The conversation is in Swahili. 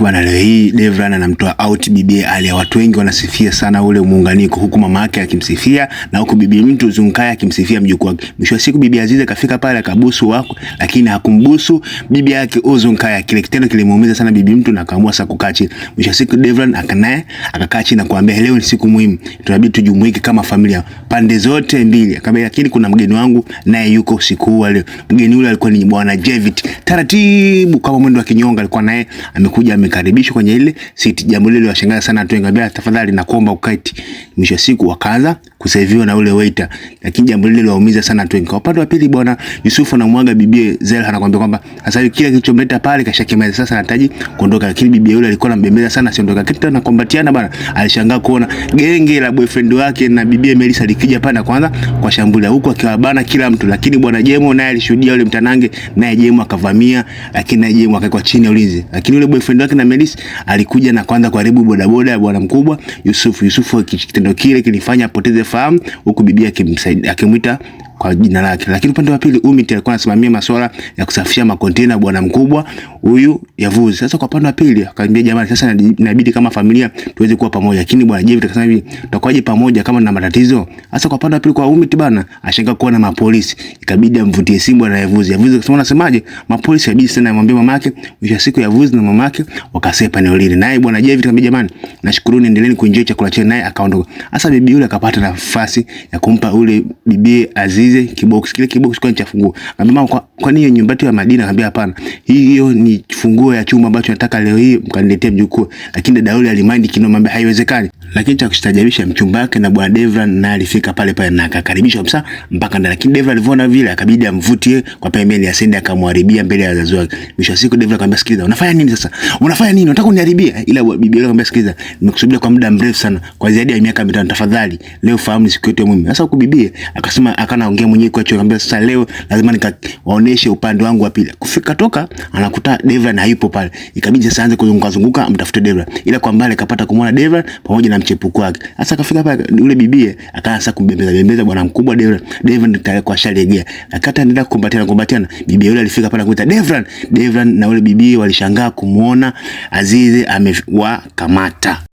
bwana, leo hii Devran anamtoa out bibi Ali. Watu wengi wanasifia sana ule muunganiko, huku mama yake akimsifia na huku bibi mtu Zunkaya akimsifia mjukuu wake. Mwisho wa siku bibi Azize kafika pale akabusu wako, lakini hakumbusu bibi yake Zunkaya. Kile kitendo kilimuumiza sana bibi mtu na akaamua sasa kukaa chini. Mwisho wa siku Devran akakaa chini na kuambia leo ni siku muhimu, tunabidi tujumuike kama familia pande zote mbili. Akamwambia lakini kuna mgeni wangu naye yuko siku huu leo. Mgeni yule alikuwa ni bwana Jevit. Taratibu kama mwendo wa kinyonga alikuwa naye amekuja amekaribishwa kwenye ile siti. Jambo lile liwashangaza sana watu wengi, ambia tafadhali nakuomba ukaiti. Mwisho siku wakaanza kuserviwa na ule waiter, lakini jambo lile liwaumiza sana watu wengi. Kwa upande wa pili bwana Yusufu anamwaga bibi Zelha, anakuambia kwamba sasa hivi kile kilichomleta pale kashakimaliza, sasa anahitaji kuondoka. Lakini bibi yule alikuwa anambembeza sana asiondoka, kitu na kumbatiana bwana. Alishangaa kuona genge la boyfriend wake na bibi Melissa likija pale na kwanza kwa shambulia huko akiwabana kila mtu. Lakini bwana Jemo naye alishuhudia ule mtanange, naye Jemo akavamia, lakini naye Jemo akaekwa chini ya ulinzi. Lakini ule boyfriend wake na Melissa alikuja na kwanza kuharibu bodaboda ya bwana mkubwa Yusufu. Kitendo kile kilifanya apoteze fahamu, huku bibi akimsaidia akimuita kwa jina lake. Lakini upande wa pili Umit alikuwa anasimamia masuala ya kusafisha makontena bwana mkubwa huyu Yavuzi. Sasa kwa upande wa pili akamwambia jamani, sasa inabidi kama familia tuweze kuwa pamoja. Lakini bwana Jevit akasema hivi, tutakuwaje pamoja kama na matatizo? Sasa kwa upande wa pili kwa Umit bana ashangaa kuona mapolisi, ikabidi amvutie simu bwana Yavuzi. Yavuzi akasema unasemaje? Mapolisi inabidi sana amwambie mamake. Mwisho siku Yavuzi na mamake wakasepa eneo lile. Naye bwana Jevit akamwambia jamani, nashukuruni, endeleeni kuenjoy chakula chenu. Naye akaondoka. Sasa bibi yule akapata nafasi ya kumpa ule bibi Azize kibox. Kile kibox kwa cha funguo. Akamwambia mama, kwa nini nyumba yetu ya Madina? Akamwambia hapana, hiyo ni funguo ya chumba ambacho nataka leo hii mkaniletee mjukuu. Lakini dada yule alimind kinoma, ambaye haiwezekani. Lakini cha kustajabisha mchumba wake na bwana Devran na alifika pale na akakaribishwa kabisa mpaka ndani. Lakini Devran alivyona vile akabidi amvutie kwa pembeni, asende akamharibia mbele ya wazazi wake. Mwisho wa siku Devran akamwambia sikiliza, unafanya nini sasa? Unafanya nini? Unataka kuniharibia? Ila bibi yule akamwambia sikiliza, nimekusubiria kwa muda mrefu sana, kwa zaidi ya miaka 5, tafadhali leo fahamu siku yetu muhimu. Sasa huko bibi akasema, akanaongea mwenyewe kwa hiyo, akamwambia sasa leo lazima nikawaoneshe upande wangu wa pili. Kufika toka anakuta Devran hayupo pale, ikabidi sasa aanze kuzunguka amtafute Devran. Ila kwa mbali akapata kumwona Devran pamoja na mchepuko wake. Sasa akafika pale yule bibie akaanza kumbembeza bwana mkubwa Devran tayari kwa shalegea. Akata anaendelea kukumbatiana. Bibi yule alifika pale kuita Devran na yule bibi walishangaa kumuona Azize amewakamata.